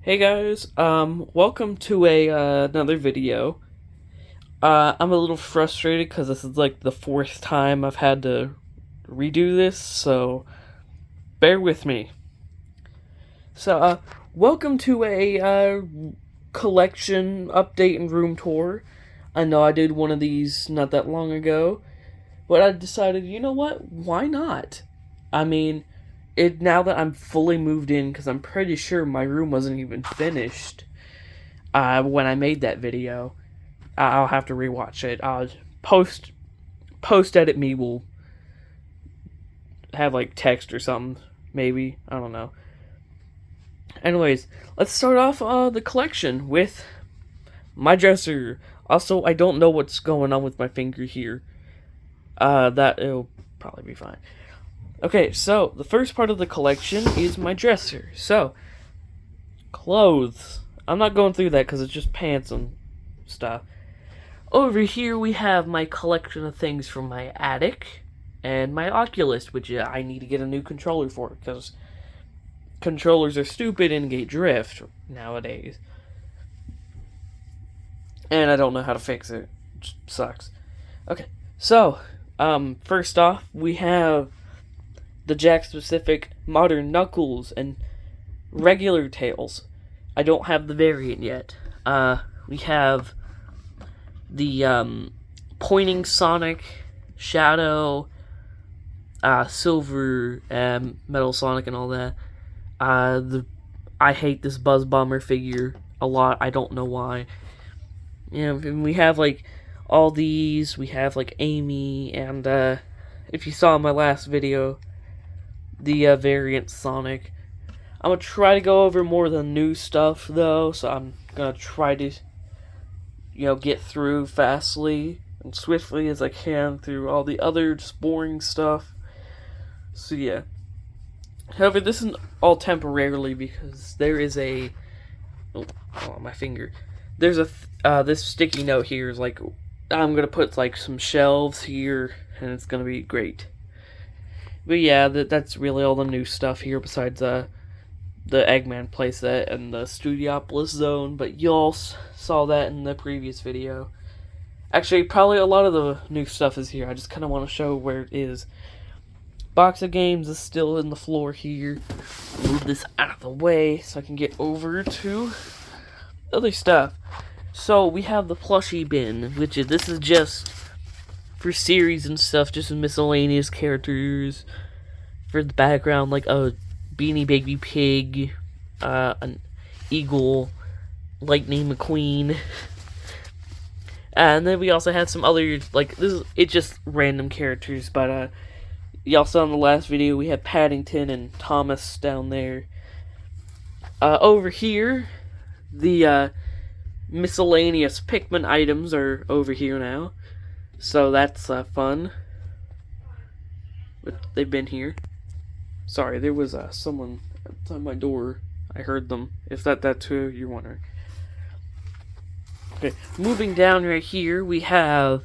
Hey guys, welcome to another video. I'm a little frustrated because this is like the fourth time I've had to redo this, so bear with me. Welcome to a collection update and room tour. I know I did one of these not that long ago, but I decided, you know what? Why not? I mean, now that I'm fully moved in, because I'm pretty sure my room wasn't even finished when I made that video. I'll have to rewatch it. Post edit me will have like text or something, maybe. I don't know. Anyways, let's start off the collection with my dresser. Also, I don't know what's going on with my finger here. That it'll probably be fine. Okay, so the first part of the collection is my dresser. So, clothes. I'm not going through that because it's just pants and stuff. Over here we have my collection of things from my attic and my Oculus, which I need to get a new controller for because controllers are stupid and get drift nowadays. And I don't know how to fix it. It sucks. Okay, so, first off, we have the Jakks Pacific Modern Knuckles and regular Tails. I don't have the variant yet. We have the Pointing Sonic, Shadow, Silver, Metal Sonic, and all that. I hate this Buzz Bomber figure a lot. I don't know why. And we have like all these. We have like Amy, and if you saw my last video, the variant Sonic. I'm gonna try to go over more of the new stuff though, so I'm gonna try to, get through fastly and swiftly as I can through all the other just boring stuff. So yeah. However, this is all temporarily because there is a my finger. There's a this sticky note here is like I'm gonna put like some shelves here, and it's gonna be great. But yeah, that's really all the new stuff here besides the Eggman playset and the Studiopolis zone, but you all saw that in the previous video. Actually, probably a lot of the new stuff is here. I just kind of want to show where it is. Box of games is still in the floor here. Move this out of the way so I can get over to other stuff. So we have the plushie bin, this is just for series and stuff, just miscellaneous characters for the background, like a Beanie Baby Pig, an Eagle, Lightning McQueen, and then we also had some other, it's just random characters, but y'all saw in the last video we had Paddington and Thomas down there. Over here, the miscellaneous Pikmin items are over here now. So that's fun. But they've been here. Sorry, there was someone outside my door. I heard them. If that's who you're wondering. Okay, moving down right here, we have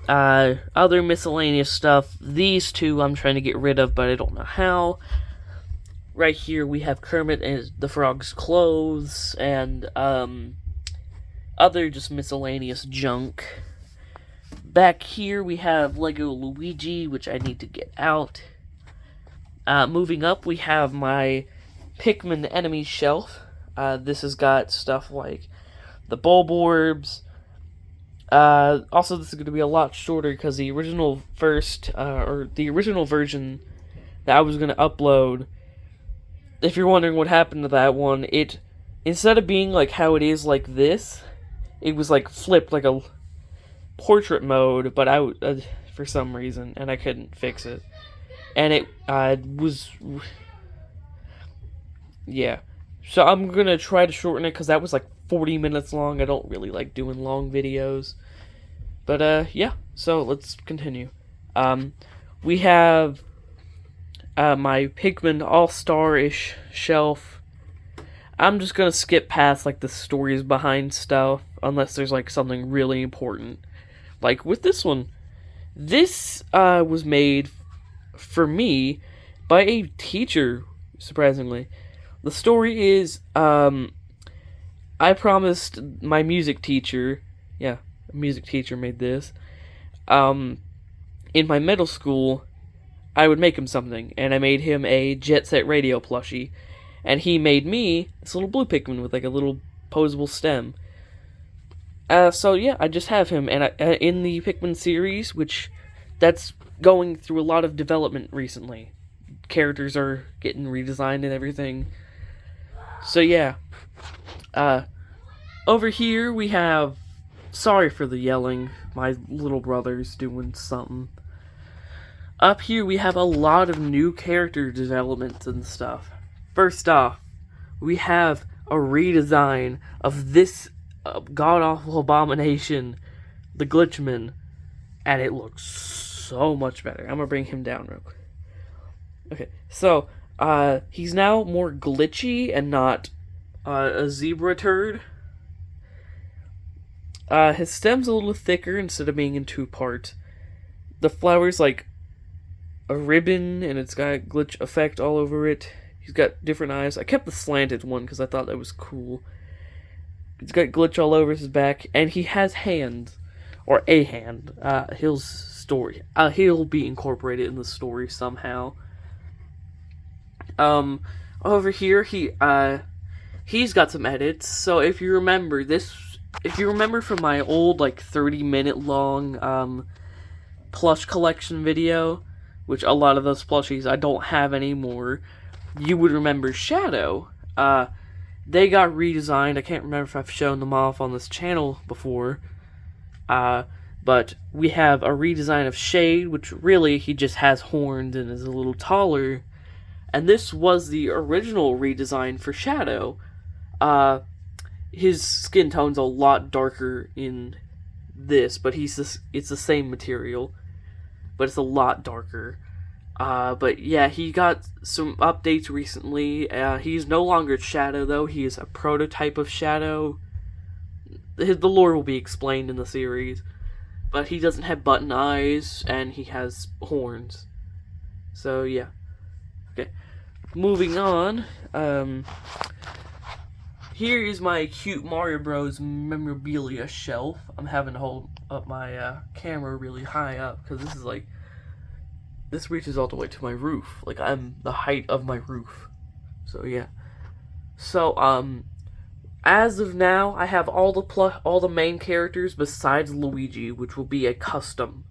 other miscellaneous stuff. These two I'm trying to get rid of, but I don't know how. Right here we have Kermit and the Frog's clothes and other just miscellaneous junk. Back here we have Lego Luigi, which I need to get out. Moving up, we have my Pikmin enemy shelf. This has got stuff like the Bulborbs. Also, this is going to be a lot shorter because the original the original version that I was going to upload, if you're wondering what happened to that one, instead of being like how it is like this, it was like flipped like a portrait mode, but for some reason, and I couldn't fix it, and it was, yeah, so I'm gonna try to shorten it because that was like 40 minutes long. I don't really like doing long videos, but yeah, so let's continue. We have my Pikmin All-Star-ish shelf. I'm just gonna skip past like the stories behind stuff unless there's like something really important. Like with this one, this was made for me by a teacher, surprisingly. The story is, I promised my music teacher, yeah, a music teacher made this, in my middle school, I would make him something, and I made him a Jet Set Radio plushie, and he made me this little blue Pikmin with like a little posable stem. So yeah, I just have him, and in the Pikmin series, which that's going through a lot of development recently. Characters are getting redesigned and everything. So yeah, over here we have. Sorry for the yelling. My little brother's doing something. Up here we have a lot of new character developments and stuff. First off, we have a redesign of this god-awful abomination, the Glitchman, and it looks so much better. I'm gonna bring him down real quick. Okay, so, he's now more glitchy and not a zebra turd. His stem's a little thicker instead of being in two parts. The flower's like a ribbon, and it's got a glitch effect all over it. He's got different eyes. I kept the slanted one because I thought that was cool. He's got glitch all over his back, and he has hands, or a hand. He'll be incorporated in the story somehow. Over here he's got some edits. So if you remember from my old like 30-minute long plush collection video, which a lot of those plushies I don't have anymore, you would remember Shadow. They got redesigned. I can't remember if I've shown them off on this channel before. But we have a redesign of Shade, which really he just has horns and is a little taller. And this was the original redesign for Shadow. His skin tone's a lot darker in this, but it's the same material, but it's a lot darker. But yeah, he got some updates recently. He's no longer Shadow, though. He is a prototype of Shadow. The lore will be explained in the series. But he doesn't have button eyes, and he has horns. So, yeah. Okay. Moving on. Here is my cute Mario Bros. Memorabilia shelf. I'm having to hold up my camera really high up, because this is like... This reaches all the way to my roof. Like, I'm the height of my roof. So, yeah. So, as of now, I have all the main characters besides Luigi, which will be a custom.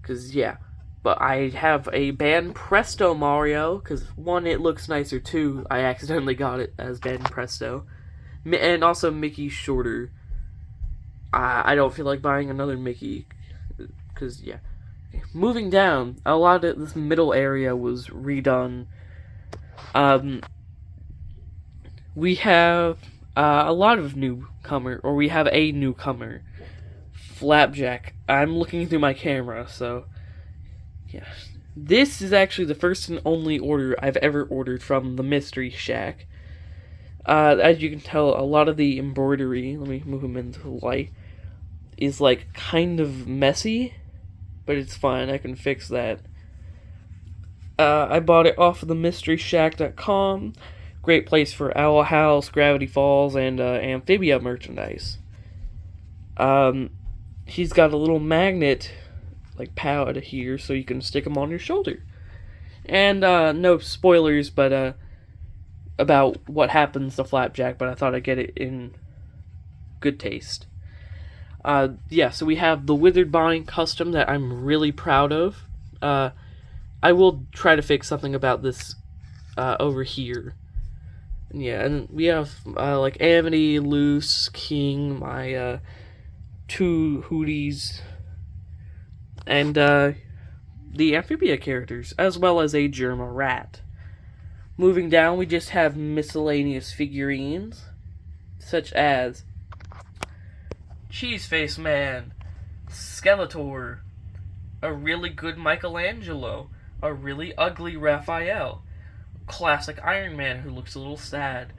Because, yeah. But I have a Ban Presto Mario, because, one, it looks nicer, two, I accidentally got it as Ban Presto. And also Mickey Shorter. I don't feel like buying another Mickey, because, yeah. Moving down, a lot of this middle area was redone. We have a lot of we have a newcomer, Flapjack. I'm looking through my camera, so yeah. This is actually the first and only order I've ever ordered from the Mystery Shack. As you can tell, a lot of the embroidery, let me move him into the light, is like kind of messy. But it's fine, I can fix that. I bought it off of the MysteryShack.com. Great place for Owl House, Gravity Falls, and Amphibia merchandise. He's got a little magnet, like pad here, so you can stick him on your shoulder. And no spoilers, but about what happens to Flapjack, but I thought I'd get it in good taste. Yeah, so we have the Withered Bonnie custom that I'm really proud of. I will try to fix something about this over here. Yeah, and we have like Amity, Loose, King, my two Hooties, and the Amphibia characters, as well as a Germa rat. Moving down, we just have miscellaneous figurines, such as Cheeseface Man, Skeletor, a really good Michelangelo, a really ugly Raphael, classic Iron Man who looks a little sad,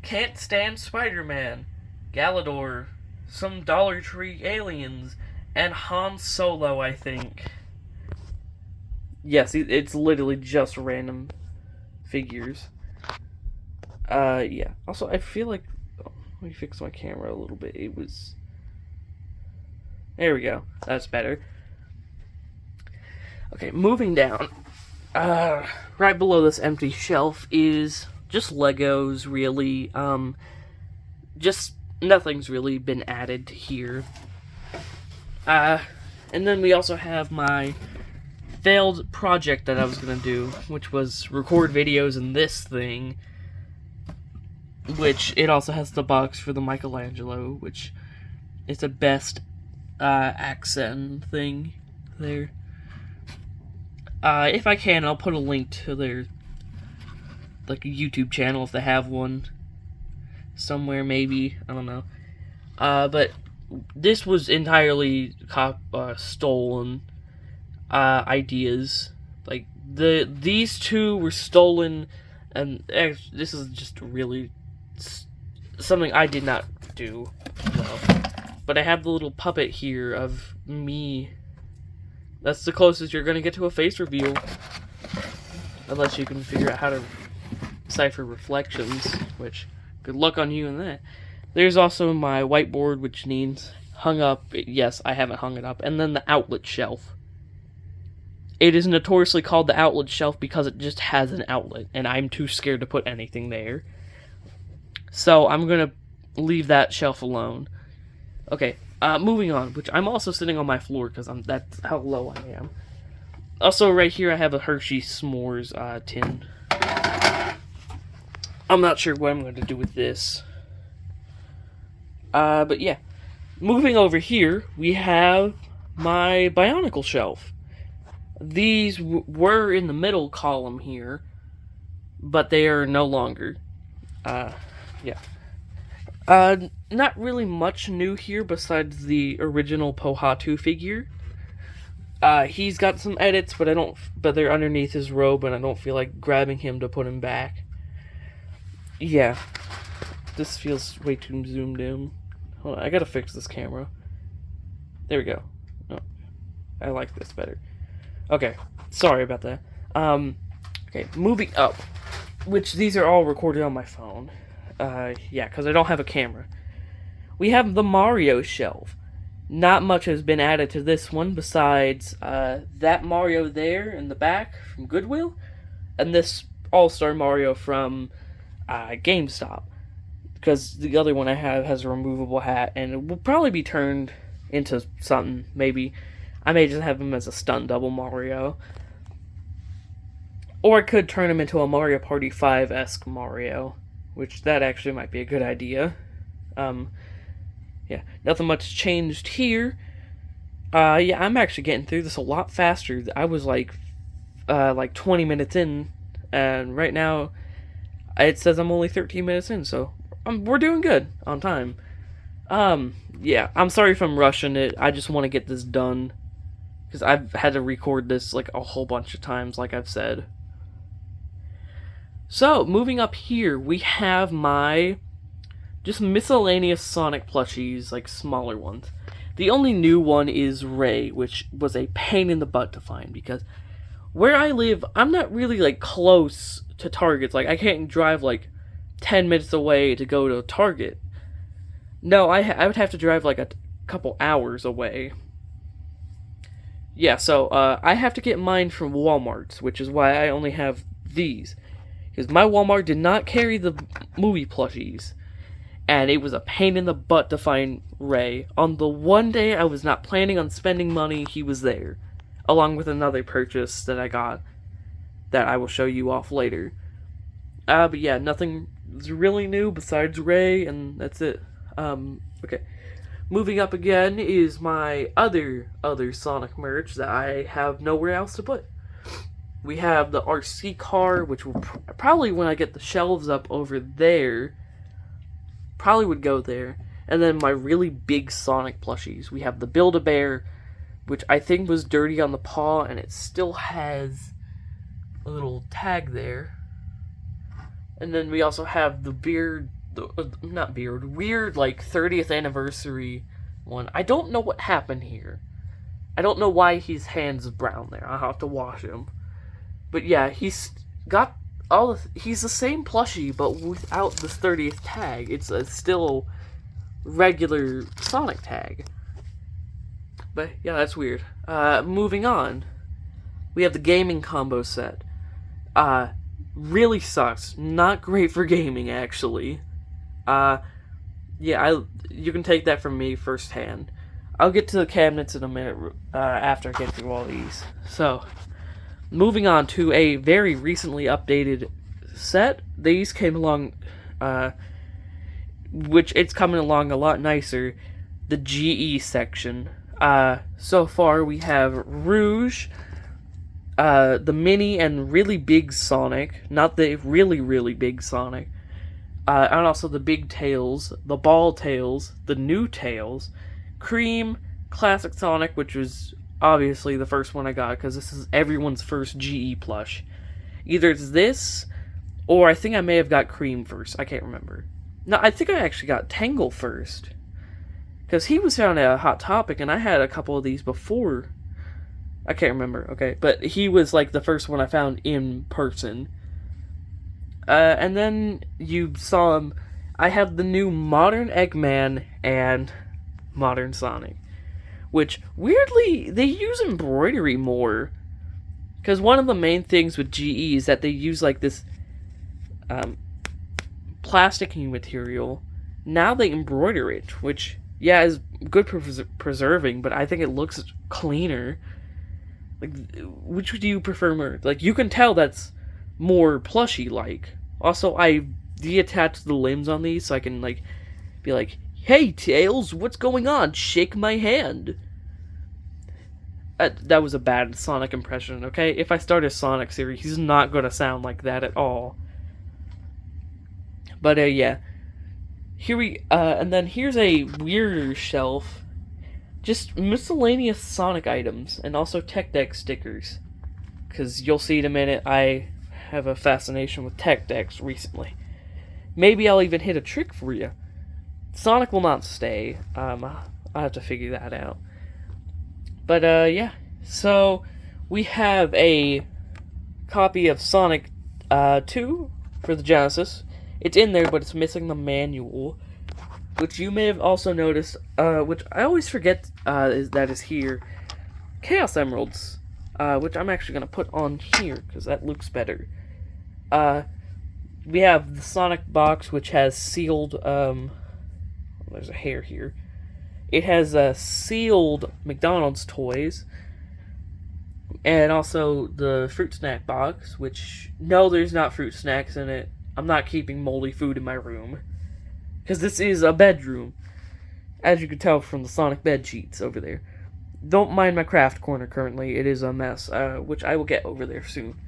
Can't Stand Spider-Man, Galador, some Dollar Tree aliens, and Han Solo, I think. Yes, it's literally just random figures. Yeah. Also, I feel like... Oh, let me fix my camera a little bit. It was... There we go. That's better. Okay, moving down. Right below this empty shelf is just Legos, really. Just nothing's really been added here. And then we also have my failed project that I was gonna do, which was record videos in this thing. Which it also has the box for the Michelangelo, which is the best accent thing there. If I can, I'll put a link to their like a YouTube channel if they have one somewhere, maybe. I don't know. But this was entirely stolen ideas. Like these two were stolen, and this is just really something I did not do well. But I have the little puppet here of me. That's the closest you're gonna get to a face reveal, unless you can figure out how to cipher reflections. Which, good luck on you in that. There's also my whiteboard, which needs hung up. Yes, I haven't hung it up. And then the outlet shelf. It is notoriously called the outlet shelf because it just has an outlet, and I'm too scared to put anything there. So I'm gonna leave that shelf alone. Okay, moving on, which I'm also sitting on my floor because that's how low I am. Also, right here I have a Hershey S'mores tin. I'm not sure what I'm going to do with this. But yeah. Moving over here, we have my Bionicle shelf. These were in the middle column here, but they are no longer. Yeah. Not really much new here besides the original Pohatu figure. He's got some edits, but they're underneath his robe, and I don't feel like grabbing him to put him back. Yeah. This feels way too zoomed in. Hold on, I gotta fix this camera. There we go. Oh, I like this better. Okay, sorry about that. Okay, moving up. Which, these are all recorded on my phone. Yeah, because I don't have a camera. We have the Mario shelf. Not much has been added to this one besides that Mario there in the back from Goodwill, and this All-Star Mario from GameStop. Because the other one I have has a removable hat, and it will probably be turned into something, maybe. I may just have him as a stunt double Mario. Or I could turn him into a Mario Party 5-esque Mario, which that actually might be a good idea. Yeah, nothing much changed here. Yeah, I'm actually getting through this a lot faster. I was like 20 minutes in, and right now it says I'm only 13 minutes in, so we're doing good on time. Yeah, I'm sorry if I'm rushing it. I just want to get this done, because I've had to record this like a whole bunch of times, like I've said. So, moving up here, we have my just miscellaneous Sonic plushies, like smaller ones. The only new one is Ray, which was a pain in the butt to find, because where I live, I'm not really like close to Targets. Like, I can't drive like 10 minutes away to go to Target. No, I would have to drive like a couple hours away. Yeah, so I have to get mine from Walmart, which is why I only have these. Because my Walmart did not carry the movie plushies. And it was a pain in the butt to find Ray. On the one day I was not planning on spending money, he was there. Along with another purchase that I got that I will show you off later. But yeah, nothing is really new besides Ray, and that's it. Okay. Moving up again is my other Sonic merch that I have nowhere else to put. We have the RC car, which will probably, when I get the shelves up over there, probably would go there. And then my really big Sonic plushies. We have the Build-A-Bear, which I think was dirty on the paw, and it still has a little tag there. And then we also have the weird, like 30th anniversary one. I don't know what happened here. I don't know why his hands brown there. I'll have to wash him. But yeah, he's got he's the same plushie, but without this 30th tag. It's a still regular Sonic tag. But yeah, that's weird. Moving on, we have the gaming combo set. Really sucks. Not great for gaming, actually. Yeah, you can take that from me firsthand. I'll get to the cabinets in a minute after I get through all these. So, moving on to a very recently updated set. These came along, which it's coming along a lot nicer. The GE section. So far we have Rouge, the mini and really big Sonic, not the really, really big Sonic, and also the big Tails, the Ball Tails, the new Tails, Cream, Classic Sonic, which was obviously the first one I got, because this is everyone's first GE plush. Either it's this, or I think I may have got Cream first, I can't remember. No, I think I actually got Tangle first, because he was found a Hot Topic, and I had a couple of these before. I can't remember, okay, but he was like the first one I found in person. And then you saw him. I have the new Modern Eggman and Modern Sonic, which weirdly they use embroidery more, because one of the main things with GE is that they use like this plasticky material. Now they embroider it, which yeah is good for preserving, but I think it looks cleaner. Like, which do you prefer more? Like, you can tell that's more plushy-like. Also, I deattached the limbs on these so I can, like, be like, "Hey, Tails, what's going on? Shake my hand." That was a bad Sonic impression, okay? If I start a Sonic series, he's not going to sound like that at all. But, yeah. And then here's a weirder shelf. Just miscellaneous Sonic items, and also Tech Deck stickers. Because you'll see in a minute, I have a fascination with Tech Decks recently. Maybe I'll even hit a trick for you. Sonic will not stay. I'll have to figure that out. But, yeah. So, we have a copy of Sonic 2 for the Genesis. It's in there, but it's missing the manual, which you may have also noticed, which I always forget is here. Chaos Emeralds, which I'm actually going to put on here, because that looks better. We have the Sonic box, which has sealed, there's a hair here. It has sealed McDonald's toys, and also the fruit snack box, which, no, there's not fruit snacks in it. I'm not keeping moldy food in my room, because this is a bedroom, as you can tell from the Sonic bed sheets over there. Don't mind my craft corner currently, it is a mess, which I will get over there soon.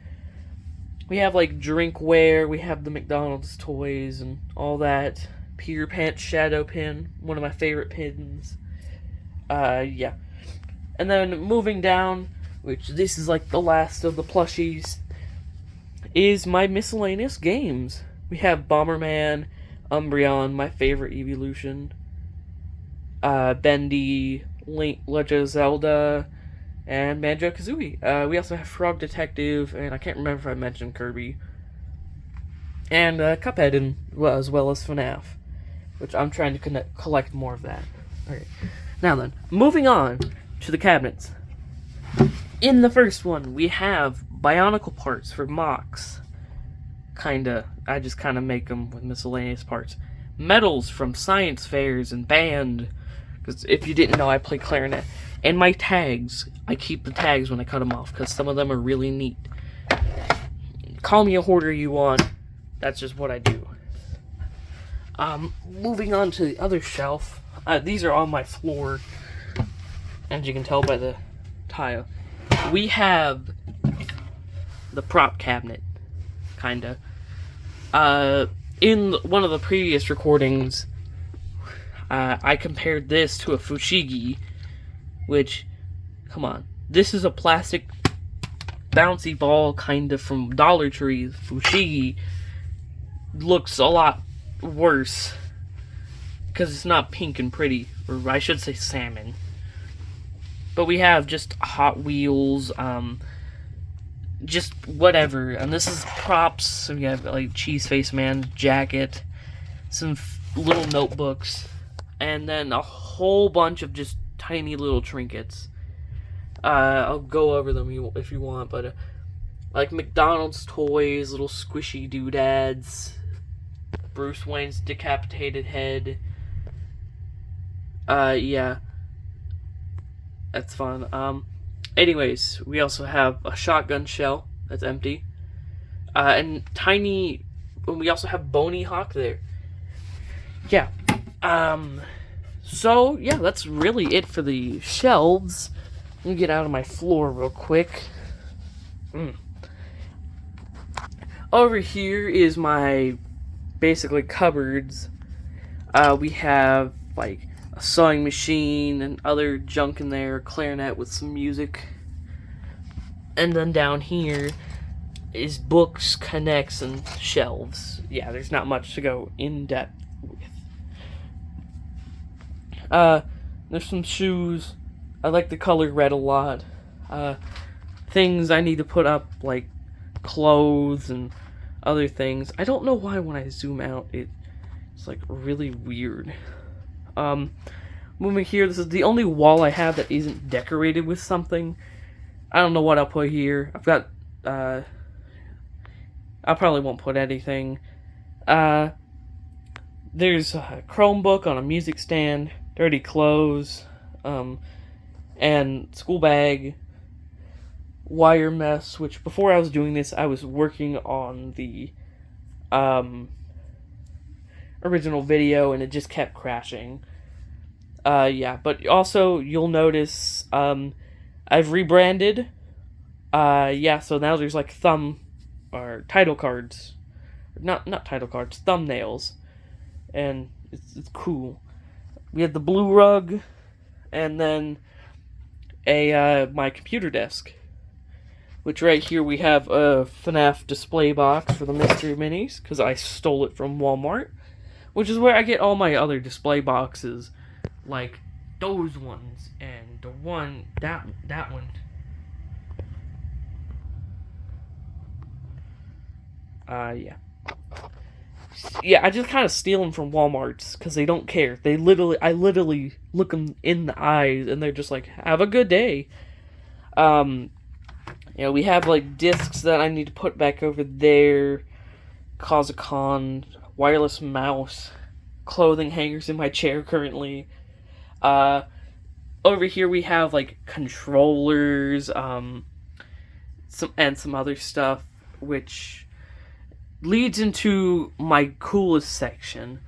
We have, like, drinkware, we have the McDonald's toys and all that. Peter Pan Shadow Pin, one of my favorite pins. Yeah. And then moving down, which this is like the last of the plushies, is my miscellaneous games. We have Bomberman, Umbreon, my favorite evolution, Bendy, Link, Legend of Zelda, and Banjo-Kazooie. We also have Frog Detective, and I can't remember if I mentioned Kirby, and Cuphead, as well as FNAF, which I'm trying to collect more of that. Okay. Now then, moving on to the cabinets. In the first one, we have Bionicle parts for Mox. I just kinda make them with miscellaneous parts. Medals from science fairs and band, because if you didn't know, I play clarinet. And my tags. I keep the tags when I cut them off, because some of them are really neat. Call me a hoarder you want. That's just what I do. Moving on to the other shelf. These are on my floor, as you can tell by the tile. We have the prop cabinet, kinda. In one of the previous recordings, I compared this to a Fushigi, which, come on, this is a plastic bouncy ball kinda from Dollar Tree. Fushigi looks a lot worse, because it's not pink and pretty, or I should say salmon. But we have just Hot Wheels, just whatever. And this is props. So we have like Cheese Face Man jacket, some little notebooks, and then a whole bunch of just tiny little trinkets. I'll go over them if you want, but like McDonald's toys, little squishy doodads, Bruce Wayne's decapitated head. Yeah, that's fun. Anyways, we also have a shotgun shell that's empty, and we also have Bony Hawk there. Yeah. So yeah, that's really it for the shelves. Let me get out of my floor real quick. Over here is my basically cupboards. We have like a sewing machine and other junk in there, clarinet with some music. And then down here is books, connects, and shelves. Yeah, there's not much to go in depth with. There's some shoes. I like the color red a lot. Things I need to put up, like clothes and other things. I don't know why when I zoom out, it's like really weird. Moving here, this is the only wall I have that isn't decorated with something. I don't know what I'll put here. I've got, I probably won't put anything. There's a Chromebook on a music stand, dirty clothes, and school bag, wire mess, which before I was doing this, I was working on the original video and it just kept crashing. Yeah, but also you'll notice I've rebranded. Yeah, so now there's like title cards. Not title cards, thumbnails. And it's cool. We have the blue rug, and then my computer desk, which right here we have a FNAF display box for the Mystery Minis, because I stole it from Walmart, which is where I get all my other display boxes, like those ones, and the one, that one. Yeah. Yeah, I just kind of steal them from Walmart's because they don't care. I literally look them in the eyes and they're just like, have a good day. We have like discs that I need to put back over there. Kazakhon, wireless mouse, clothing hangers in my chair currently. Over here we have like controllers, some other stuff, which leads into my coolest section,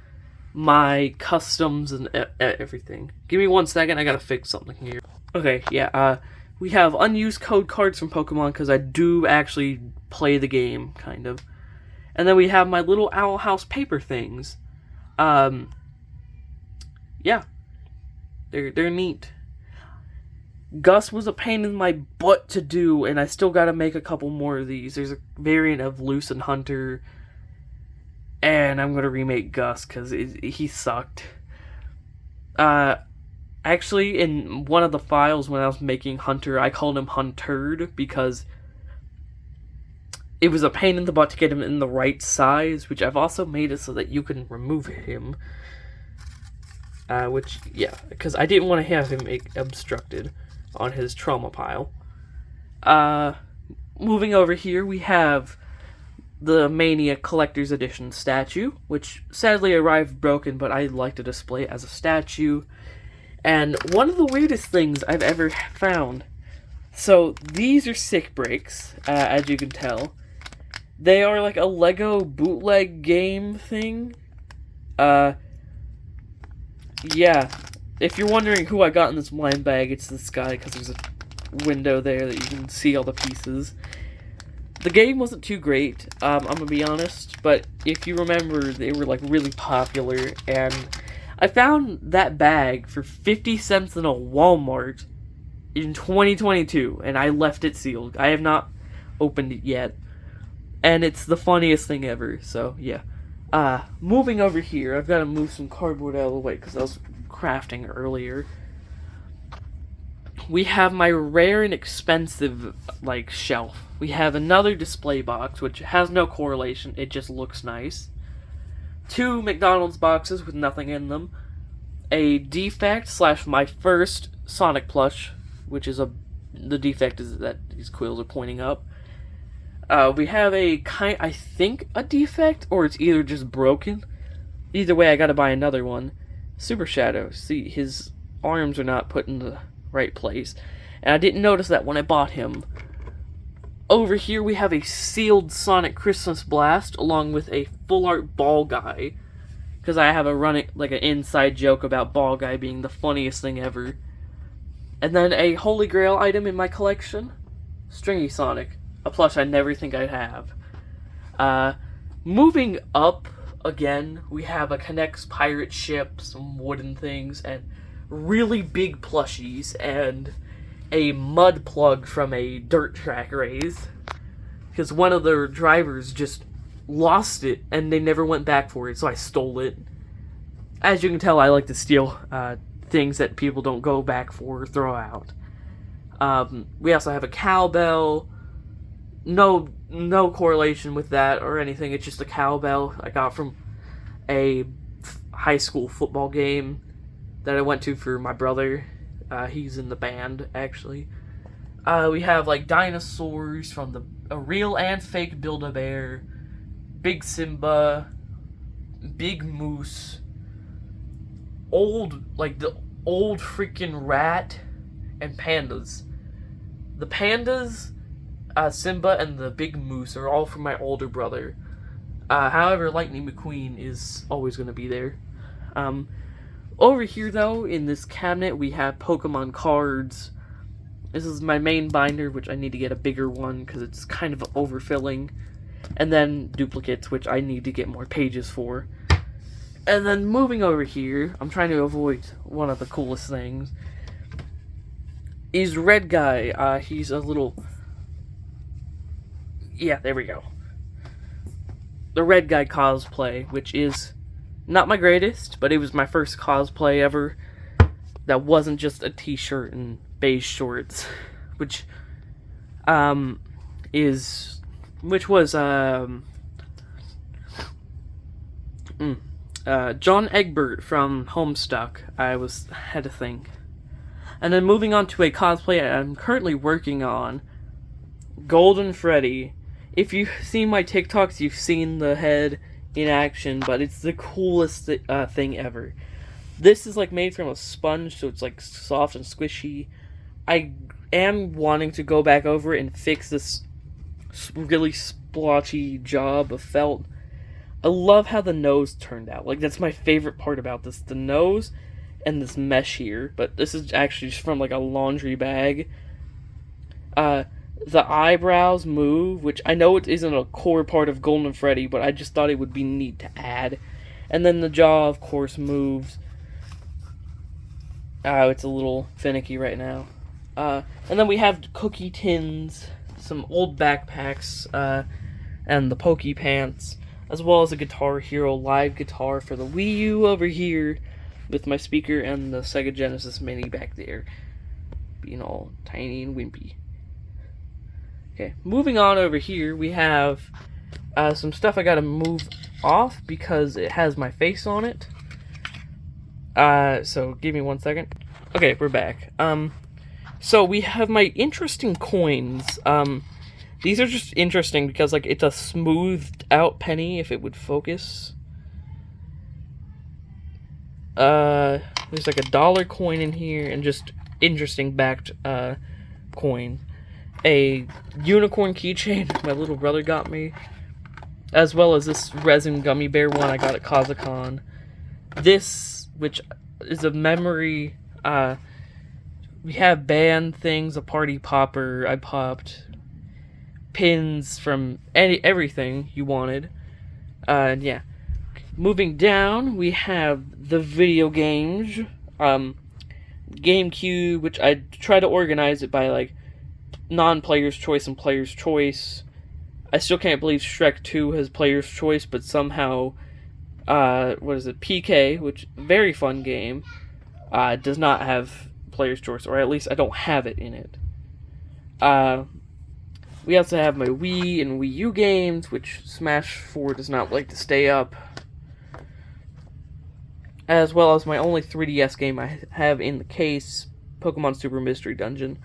my customs and everything. Give me 1 second, I gotta fix something here. Okay, yeah, we have unused code cards from Pokemon, because I do actually play the game, kind of. And then we have my little Owl House paper things. Yeah. They're neat. Gus was a pain in my butt to do, and I still gotta make a couple more of these. There's a variant of Lucent Hunter, and I'm gonna remake Gus, because he sucked. Actually, in one of the files when I was making Hunter, I called him Huntered, because it was a pain in the butt to get him in the right size, which I've also made it so that you can remove him. Which, yeah, because I didn't want to have him obstructed on his trauma pile. Moving over here, we have the Mania Collector's Edition statue, which sadly arrived broken, but I like to display it as a statue. And one of the weirdest things I've ever found. So, these are Sick Breaks, as you can tell. They are like a Lego bootleg game thing. Yeah. If you're wondering who I got in this blind bag, it's this guy, because there's a window there that you can see all the pieces. The game wasn't too great, I'm gonna be honest, but if you remember, they were like really popular, and I found that bag for 50 cents in a Walmart in 2022, and I left it sealed. I have not opened it yet, and it's the funniest thing ever, so yeah. Moving over here, I've got to move some cardboard out of the way, because I was crafting earlier. we have my rare and expensive, like, shelf. We have another display box, which has no correlation, it just looks nice. 2 McDonald's boxes with nothing in them. A defect / my first Sonic plush, which is the defect is that these quills are pointing up. We have I think a defect, or it's either just broken. Either way, I gotta buy another one. Super Shadow. See, his arms are not put in the right place. And I didn't notice that when I bought him. Over here we have a sealed Sonic Christmas Blast along with a full art Ball Guy. Because I have an inside joke about Ball Guy being the funniest thing ever. And then a Holy Grail item in my collection. Stringy Sonic. A plush I never think I'd have. Moving up again, we have a K'NEX pirate ship, some wooden things, and really big plushies, and a mud plug from a dirt track race. Because one of the drivers just lost it, and they never went back for it, so I stole it. As you can tell, I like to steal things that people don't go back for or throw out. We also have a cowbell. No correlation with that or anything. It's just a cowbell I got from a high school football game that I went to for my brother. He's in the band, actually. We have, like, dinosaurs from a real and fake Build-A-Bear, Big Simba, Big Moose, the old freaking rat, and pandas. The pandas, Simba, and the Big Moose are all from my older brother. However, Lightning McQueen is always going to be there. Over here, though, in this cabinet, we have Pokemon cards. This is my main binder, which I need to get a bigger one because it's kind of overfilling. And then duplicates, which I need to get more pages for. And then moving over here, I'm trying to avoid one of the coolest things, is Red Guy. He's a little... Yeah, there we go. The Red Guy cosplay, which is not my greatest, but it was my first cosplay ever that wasn't just a t-shirt and beige shorts, which was John Egbert from Homestuck. Had to think. And then moving on to a cosplay I'm currently working on, Golden Freddy. If you've seen my TikToks, you've seen the head in action, but it's the coolest thing ever. This is, like, made from a sponge, so it's, like, soft and squishy. I am wanting to go back over it and fix this really splotchy job of felt. I love how the nose turned out. Like, that's my favorite part about this. The nose and this mesh here. But this is actually just from, like, a laundry bag. The eyebrows move, which I know it isn't a core part of Golden Freddy, but I just thought it would be neat to add. And then the jaw, of course, moves. It's a little finicky right now. And then we have cookie tins, some old backpacks, and the Pokey Pants, as well as a Guitar Hero live guitar for the Wii U over here, with my speaker and the Sega Genesis Mini back there, being all tiny and wimpy. Okay, moving on over here, we have some stuff I gotta move off because it has my face on it. So give me 1 second. Okay, we're back. So we have my interesting coins. These are just interesting because, like, it's a smoothed out penny, if it would focus. There's like a dollar coin in here, and just interesting backed, coin. A unicorn keychain my little brother got me, as well as this resin gummy bear one I got at Kazakhstan. This, which is a memory, we have band things, a party popper I popped, pins from everything you wanted, and yeah. Moving down, we have the video games, GameCube, which I try to organize it by, like, non-player's choice and player's choice. I still can't believe Shrek 2 has player's choice, but somehow, PK, which very fun game, does not have Player's Choice, or at least I don't have it in it. We also have my Wii and Wii U games, which Smash 4 does not like to stay up. As well as my only 3DS game I have in the case, Pokemon Super Mystery Dungeon.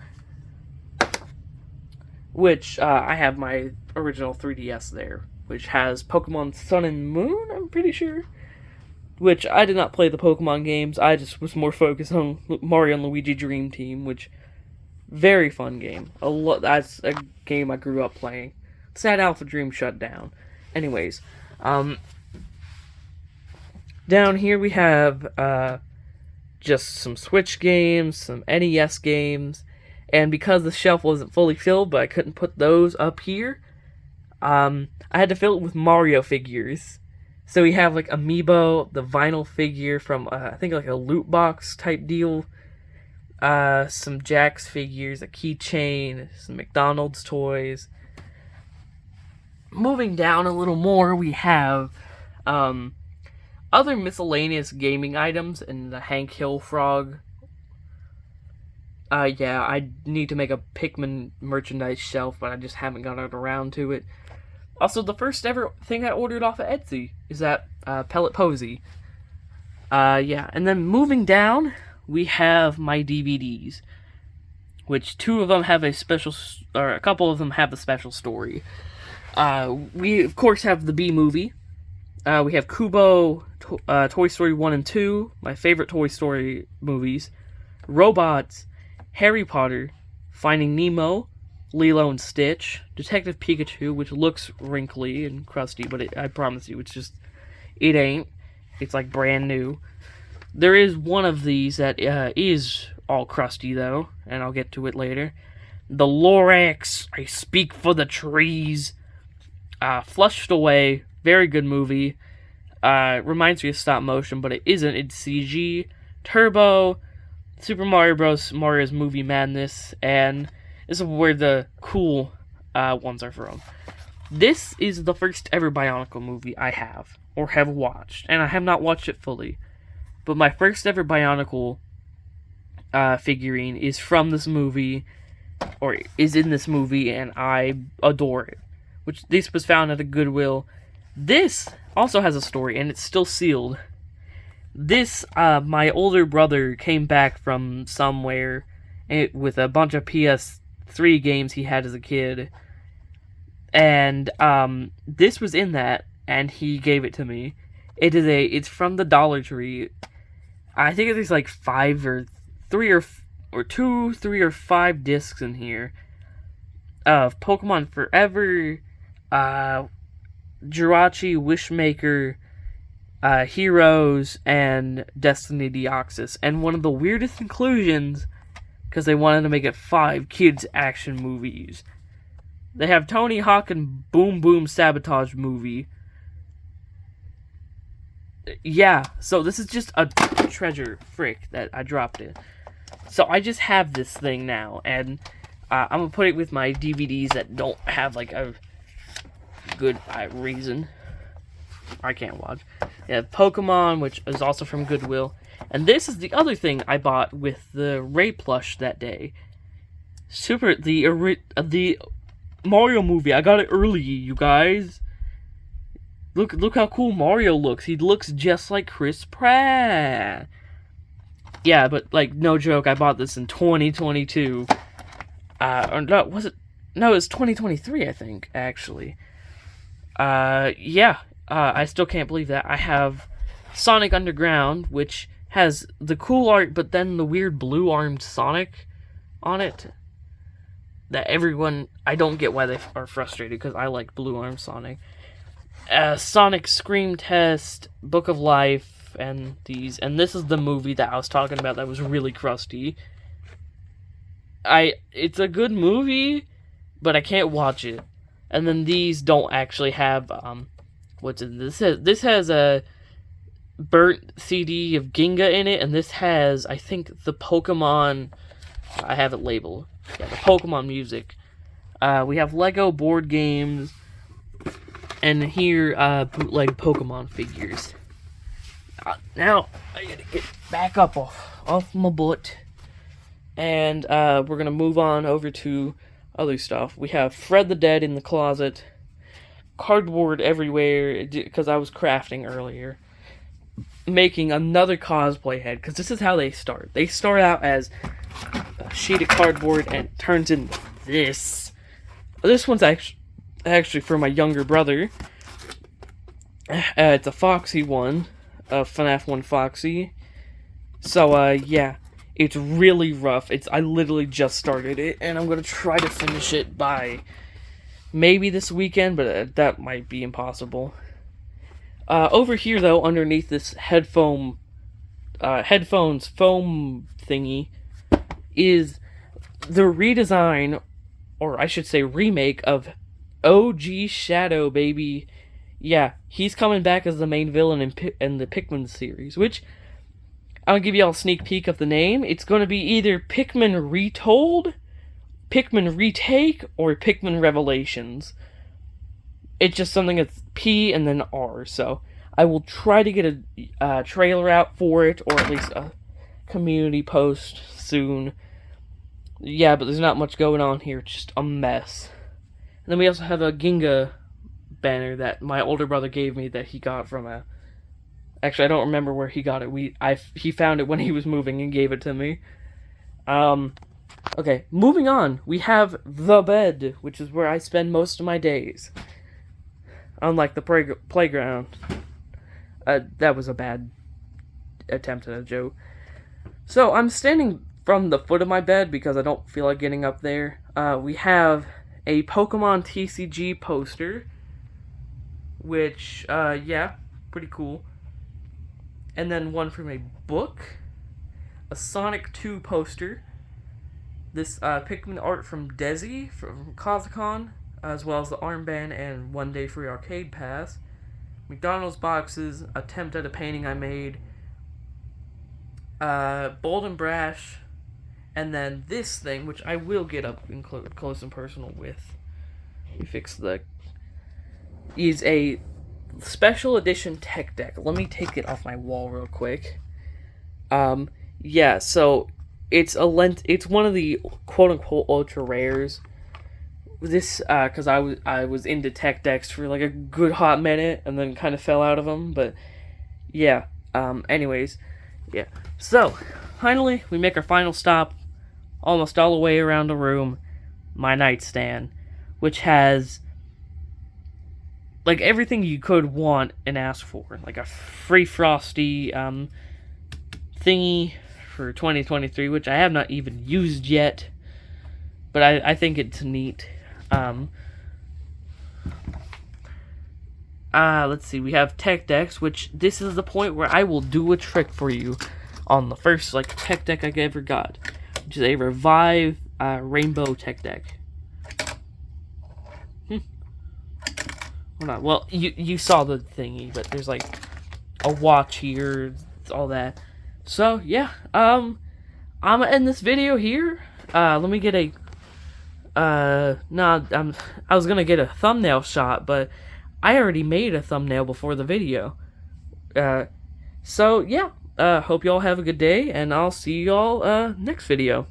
Which, I have my original 3DS there, which has Pokemon Sun and Moon, I'm pretty sure. Which, I did not play the Pokemon games, I just was more focused on Mario and Luigi Dream Team, which, very fun game. That's a game I grew up playing. Sad Alpha Dream shut down. Anyways, down here we have, just some Switch games, some NES games, and because the shelf wasn't fully filled, but I couldn't put those up here, I had to fill it with Mario figures. So we have, like, Amiibo, the vinyl figure from, I think, like, a loot box type deal, some Jax figures, a keychain, some McDonald's toys. Moving down a little more, we have, other miscellaneous gaming items in the Hank Hill Frog. Yeah, I need to make a Pikmin merchandise shelf, but I just haven't gotten around to it. Also, the first ever thing I ordered off of Etsy is that, Pellet Posey. Yeah, and then moving down, we have my DVDs, which two of them have a special, or a couple of them have a special story. We, of course, have the B-Movie. We have Kubo, Toy Story 1 and 2, my favorite Toy Story movies, Robots, Harry Potter, Finding Nemo, Lilo and Stitch, Detective Pikachu, which looks wrinkly and crusty, but I promise you, it ain't. It's like brand new. There is one of these that is all crusty, though, and I'll get to it later. The Lorax, I Speak for the Trees, Flushed Away, very good movie. Reminds me of stop motion, but it isn't. It's CG. Turbo, Super Mario Bros. Mario's Movie Madness, and this is where the cool ones are from. This is the first ever Bionicle movie I have, or have watched, and I have not watched it fully. But my first ever Bionicle figurine is from this movie, or is in this movie, and I adore it. Which this was found at a Goodwill. This also has a story, and it's still sealed. This, my older brother came back from somewhere with a bunch of PS3 games he had as a kid. And, this was in that, and he gave it to me. It's from the Dollar Tree. I think there's like 3 or 5 discs in here of Pokemon Forever, Jirachi, Wishmaker, Heroes, and Destiny Deoxys. And one of the weirdest inclusions, because they wanted to make it 5 kids' action movies. They have Tony Hawk and Boom Boom Sabotage movie. Yeah, so this is just a treasure frick that I dropped it. So I just have this thing now, and I'm gonna put it with my DVDs that don't have like a good reason I can't watch. Yeah, Pokemon, which is also from Goodwill, and this is the other thing I bought with the Ray plush that day. The Mario movie. I got it early, you guys. Look how cool Mario looks. He looks just like Chris Pratt. Yeah, but like no joke, I bought this in 2022. Or no, was it? No, it was 2023, I think, actually. Yeah. I still can't believe that. I have Sonic Underground, which has the cool art, but then the weird blue-armed Sonic on it. That everyone... I don't get why they are frustrated, because I like blue-armed Sonic. Sonic Scream Test, Book of Life, and these. And this is the movie that I was talking about that was really crusty. It's a good movie, but I can't watch it. And then these don't actually have, what's it? This has a burnt CD of Ginga in it, and this has, I think, the Pokemon, I have it labeled. Yeah, the Pokemon music. We have Lego board games, and here, bootleg Pokemon figures. Now, I gotta get back up off my butt. And we're gonna move on over to other stuff. We have Fred the Dead in the closet, cardboard everywhere because I was crafting earlier, making another cosplay head because this is how they start. They start out as a sheet of cardboard and it turns into this. This one's actually for my younger brother. It's a Foxy one, a FNAF 1 Foxy. So yeah, it's really rough. I literally just started it, and I'm gonna try to finish it by maybe this weekend, but that might be impossible. Over here, though, underneath this headphones foam thingy, is the redesign, or I should say remake, of OG Shadow, baby. Yeah, he's coming back as the main villain in the Pikmin series, which I'll give you all a sneak peek of the name. It's going to be either Pikmin Retold, Pikmin Retake, or Pikmin Revelations. It's just something that's P and then R, so I will try to get a trailer out for it, or at least a community post soon. Yeah, but there's not much going on here. It's just a mess. And then we also have a Ginga banner that my older brother gave me that he got from a... Actually, I don't remember where he got it. He found it when he was moving and gave it to me. Okay, moving on. We have the bed, which is where I spend most of my days. Unlike the playground. That was a bad attempt at a joke. So, I'm standing from the foot of my bed because I don't feel like getting up there. We have a Pokemon TCG poster, which, yeah, pretty cool. And then one from a book, a Sonic 2 poster, this Pikmin art from Desi from Kazakhstan, as well as the armband and 1 day free arcade pass, McDonald's boxes, attempt at a painting I made, Bold and Brash, and then this thing, which I will get up in close and personal with. We fix is a special edition tech deck. Let me take it off my wall real quick. Yeah, so it's one of the quote unquote ultra rares. This because I was into tech decks for like a good hot minute and then kind of fell out of them, but yeah. Anyways, yeah. So finally we make our final stop, almost all the way around the room. My nightstand, which has like everything you could want and ask for, like a free Frosty thingy for 2023, which I have not even used yet, but I think it's neat. Let's see, we have tech decks, which this is the point where I will do a trick for you on the first like tech deck I ever got, which is a Revive Rainbow tech deck. Well, you saw the thingy, but there's like a watch here, all that. So yeah, I'm gonna end this video here. Let me get a I was gonna get a thumbnail shot, but I already made a thumbnail before the video. So yeah, hope y'all have a good day, and I'll see y'all next video.